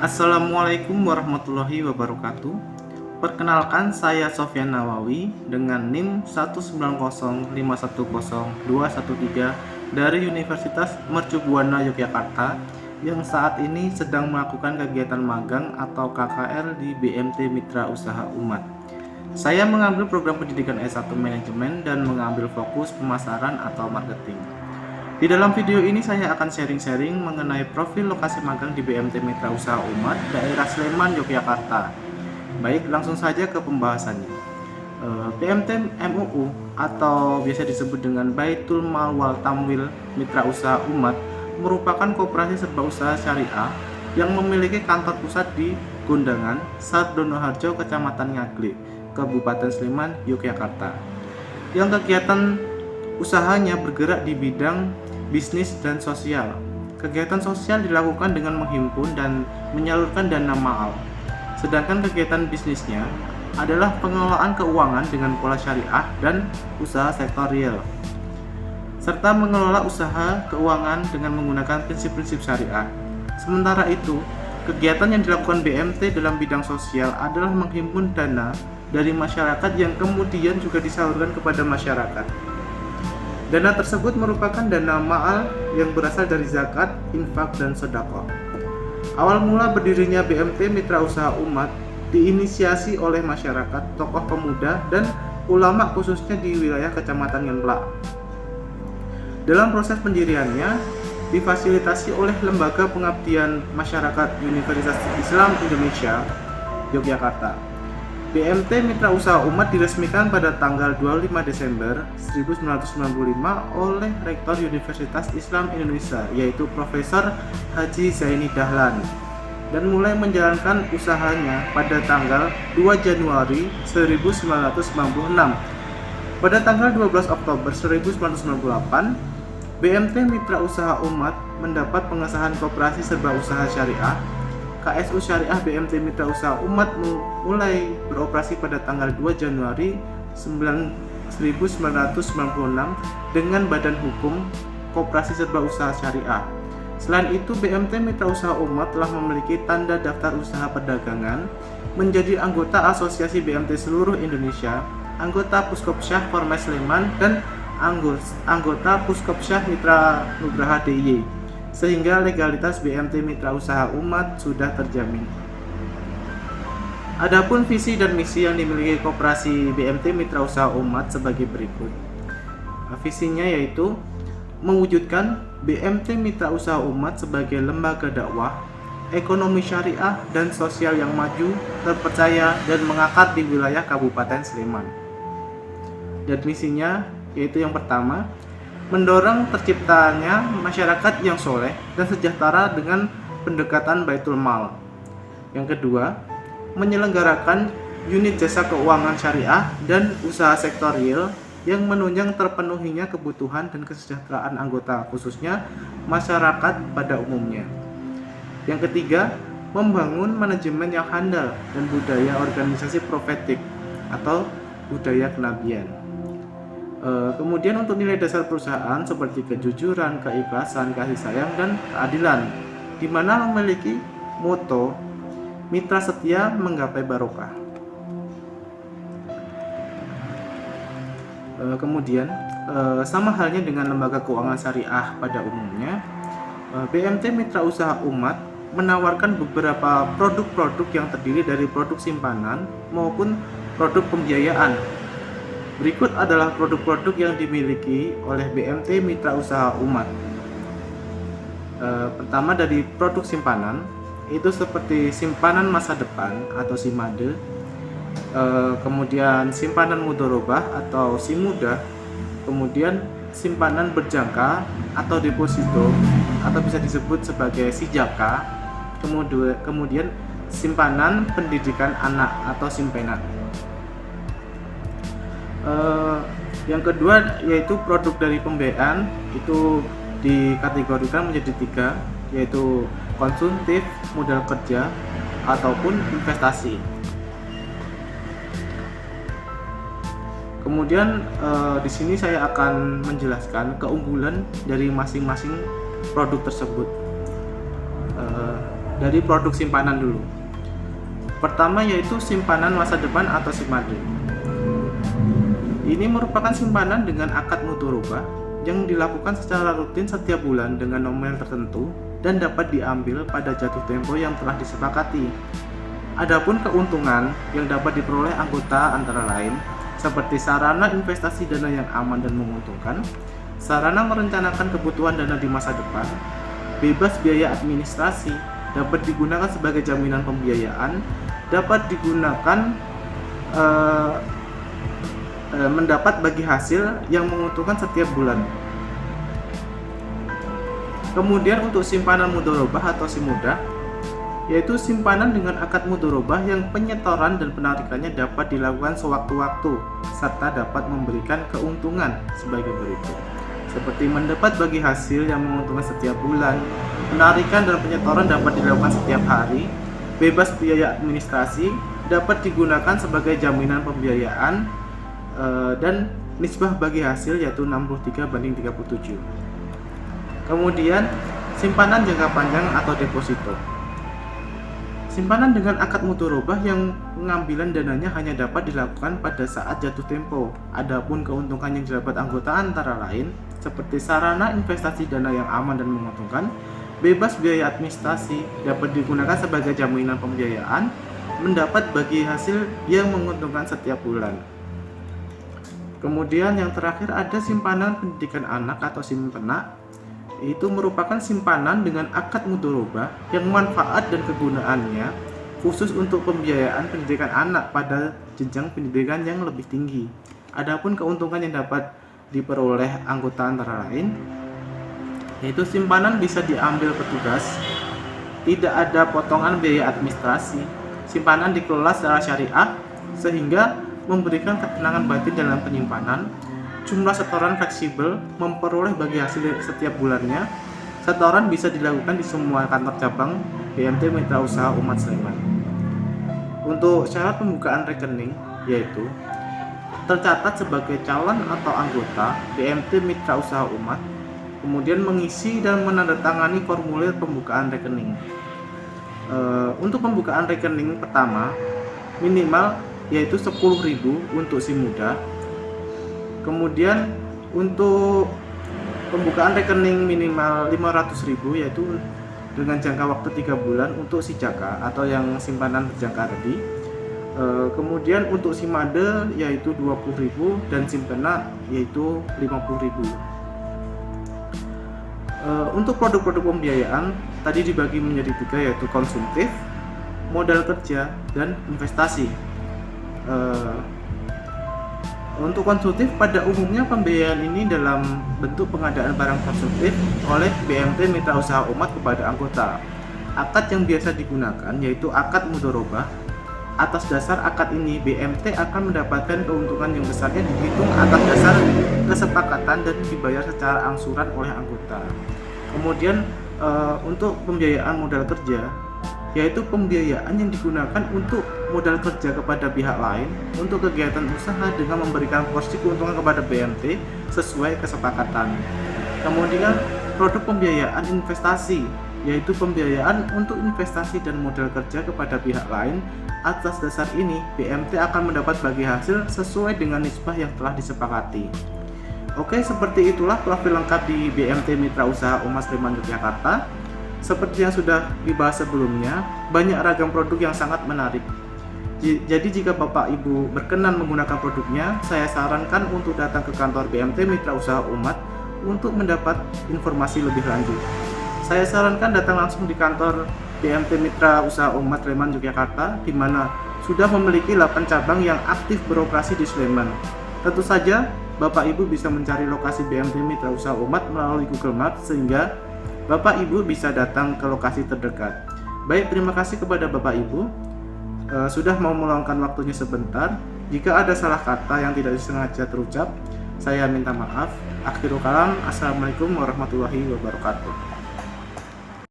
Assalamualaikum warahmatullahi wabarakatuh. Perkenalkan, saya Sofyan Nawawi dengan NIM 190510213 dari Universitas Mercubuana Yogyakarta yang saat ini sedang melakukan kegiatan magang atau KKR di BMT Mitra Usaha Umat. Saya mengambil program pendidikan S1 Manajemen dan mengambil fokus pemasaran atau marketing. Di dalam video ini saya akan sharing-sharing mengenai profil lokasi magang di BMT Mitra Usaha Umat, daerah Sleman, Yogyakarta. Baik, langsung saja ke pembahasannya. BMT MUU atau biasa disebut dengan Baitul Mal wal Tamwil Mitra Usaha Umat merupakan koperasi serba usaha syariah yang memiliki kantor pusat di Gondangan, Sardonoharjo, Kecamatan Ngaglik, Kabupaten Sleman, Yogyakarta. Yang kegiatan usahanya bergerak di bidang bisnis dan sosial. Kegiatan sosial dilakukan dengan menghimpun dan menyalurkan dana ma'al. Sedangkan kegiatan bisnisnya adalah pengelolaan keuangan dengan pola syariah dan usaha sektor real, serta mengelola usaha keuangan dengan menggunakan prinsip-prinsip syariah. Sementara itu, kegiatan yang dilakukan BMT dalam bidang sosial adalah menghimpun dana dari masyarakat yang kemudian juga disalurkan kepada masyarakat. Dana tersebut merupakan dana ma'al yang berasal dari zakat, infak, dan sedekah. Awal mula berdirinya BMT Mitra Usaha Umat diinisiasi oleh masyarakat, tokoh pemuda, dan ulama khususnya di wilayah Kecamatan Ngemplak. Dalam proses pendiriannya difasilitasi oleh Lembaga Pengabdian Masyarakat Universitas Islam Indonesia Yogyakarta. BMT Mitra Usaha Umat diresmikan pada tanggal 25 Desember 1995 oleh Rektor Universitas Islam Indonesia, yaitu Profesor Haji Zaini Dahlan, dan mulai menjalankan usahanya pada tanggal 2 Januari 1996. Pada tanggal 12 Oktober 1998, BMT Mitra Usaha Umat mendapat pengesahan Koperasi Serba Usaha Syariah KSU Syariah. BMT Mitra Usaha Umat mulai beroperasi pada tanggal 2 Januari 1996 dengan badan hukum Koperasi Serba Usaha Syariah. Selain itu, BMT Mitra Usaha Umat telah memiliki tanda daftar usaha perdagangan, menjadi anggota Asosiasi BMT seluruh Indonesia, anggota Puskopsyah Formes Sleman, dan anggota Puskopsyah Mitra Nugraha DIY, sehingga legalitas BMT Mitra Usaha Umat sudah terjamin. Adapun visi dan misi yang dimiliki koperasi BMT Mitra Usaha Umat sebagai berikut. Visinya yaitu mewujudkan BMT Mitra Usaha Umat sebagai lembaga dakwah, ekonomi syariah dan sosial yang maju, terpercaya, dan mengakar di wilayah Kabupaten Sleman. Dan misinya yaitu yang pertama, mendorong terciptanya masyarakat yang soleh dan sejahtera dengan pendekatan Baitul Mal. Yang kedua, menyelenggarakan unit jasa keuangan syariah dan usaha sektor real yang menunjang terpenuhinya kebutuhan dan kesejahteraan anggota, khususnya masyarakat pada umumnya. Yang ketiga, membangun manajemen yang handal dan budaya organisasi profetik atau budaya kenabian. Kemudian untuk nilai dasar perusahaan seperti kejujuran, keikhlasan, kasih sayang, dan keadilan, di mana memiliki moto mitra setia menggapai barokah. Kemudian sama halnya dengan lembaga keuangan syariah pada umumnya, BMT Mitra Usaha Umat menawarkan beberapa produk-produk yang terdiri dari produk simpanan maupun produk pembiayaan. Berikut adalah produk-produk yang dimiliki oleh BMT Mitra Usaha Umat. Pertama, dari produk simpanan, itu seperti simpanan masa depan atau SIMADE, kemudian simpanan mudharabah atau SIMUDA, kemudian simpanan berjangka atau deposito atau bisa disebut sebagai SIJAKA, kemudian simpanan pendidikan anak atau SIMPENAT. Yang kedua yaitu produk dari pembiayaan, itu dikategorikan menjadi 3, yaitu konsumtif, modal kerja, ataupun investasi. Kemudian di sini saya akan menjelaskan keunggulan dari masing-masing produk tersebut. dari produk simpanan dulu. Pertama yaitu simpanan masa depan atau SIMADE. Ini merupakan simpanan dengan akad mudharabah yang dilakukan secara rutin setiap bulan dengan nominal tertentu dan dapat diambil pada jatuh tempo yang telah disepakati. Adapun keuntungan yang dapat diperoleh anggota antara lain seperti sarana investasi dana yang aman dan menguntungkan, sarana merencanakan kebutuhan dana di masa depan, bebas biaya administrasi, dapat digunakan sebagai jaminan pembiayaan, dapat digunakan mendapat bagi hasil yang menguntungkan setiap bulan. Kemudian untuk simpanan mudharabah atau SIMUDA, yaitu simpanan dengan akad mudharabah yang penyetoran dan penarikannya dapat dilakukan sewaktu-waktu serta dapat memberikan keuntungan sebagai berikut, seperti mendapat bagi hasil yang menguntungkan setiap bulan, penarikan dan penyetoran dapat dilakukan setiap hari, bebas biaya administrasi, dapat digunakan sebagai jaminan pembiayaan, dan nisbah bagi hasil yaitu 63/37. Kemudian simpanan jangka panjang atau deposito. Simpanan dengan akad mudharabah yang pengambilan dananya hanya dapat dilakukan pada saat jatuh tempo. Adapun keuntungan yang didapat anggota antara lain seperti sarana investasi dana yang aman dan menguntungkan, bebas biaya administrasi, dapat digunakan sebagai jaminan pembiayaan, mendapat bagi hasil yang menguntungkan setiap bulan. Kemudian yang terakhir ada simpanan pendidikan anak atau SIMPENA. Itu merupakan simpanan dengan akad mudharabah yang manfaat dan kegunaannya khusus untuk pembiayaan pendidikan anak pada jenjang pendidikan yang lebih tinggi. Adapun keuntungan yang dapat diperoleh anggota antara lain yaitu simpanan bisa diambil petugas, tidak ada potongan biaya administrasi, simpanan dikelola secara syariah sehingga memberikan ketenangan batin dalam penyimpanan, jumlah setoran fleksibel, memperoleh bagi hasil setiap bulannya. Setoran bisa dilakukan di semua kantor cabang BMT Mitra Usaha Umat Sleman. Untuk syarat pembukaan rekening yaitu tercatat sebagai calon atau anggota BMT Mitra Usaha Umat, kemudian mengisi dan menandatangani formulir pembukaan rekening. Untuk pembukaan rekening pertama minimal yaitu 10.000 untuk SIMUDA. Kemudian untuk pembukaan rekening minimal 500.000 yaitu dengan jangka waktu 3 bulan untuk SIJAKA atau yang simpanan berjangka tadi. Kemudian untuk SIMADE yaitu 20.000 dan SIMPENA yaitu 50.000. Untuk produk-produk pembiayaan tadi dibagi menjadi 3 yaitu konsumtif, modal kerja, dan investasi. Untuk konsumtif pada umumnya pembiayaan ini dalam bentuk pengadaan barang konsumtif oleh BMT Mitra Usaha Umat kepada anggota. Akad yang biasa digunakan yaitu akad mudharabah. Atas dasar akad ini BMT akan mendapatkan keuntungan yang besarnya dihitung atas dasar kesepakatan dan dibayar secara angsuran oleh anggota. Kemudian untuk pembiayaan modal kerja yaitu pembiayaan yang digunakan untuk modal kerja kepada pihak lain untuk kegiatan usaha dengan memberikan porsi keuntungan kepada BMT sesuai kesepakatan. Kemudian produk pembiayaan investasi yaitu pembiayaan untuk investasi dan modal kerja kepada pihak lain. Atas dasar ini BMT akan mendapat bagi hasil sesuai dengan nisbah yang telah disepakati. Oke, seperti itulah profil lengkap di BMT Mitra Usaha Umat Sleman Yogyakarta. Seperti yang sudah dibahas sebelumnya, banyak ragam produk yang sangat menarik. Jadi jika Bapak Ibu berkenan menggunakan produknya, saya sarankan untuk datang ke kantor BMT Mitra Usaha Umat untuk mendapat informasi lebih lanjut. Saya sarankan datang langsung di kantor BMT Mitra Usaha Umat Sleman Yogyakarta, di mana sudah memiliki 8 cabang yang aktif beroperasi di Sleman. Tentu saja Bapak Ibu bisa mencari lokasi BMT Mitra Usaha Umat melalui Google Maps sehingga Bapak Ibu bisa datang ke lokasi terdekat. Baik, terima kasih kepada Bapak Ibu sudah mau meluangkan waktunya sebentar. Jika ada salah kata yang tidak disengaja terucap, saya minta maaf. Akhirul kalam, assalamualaikum warahmatullahi wabarakatuh.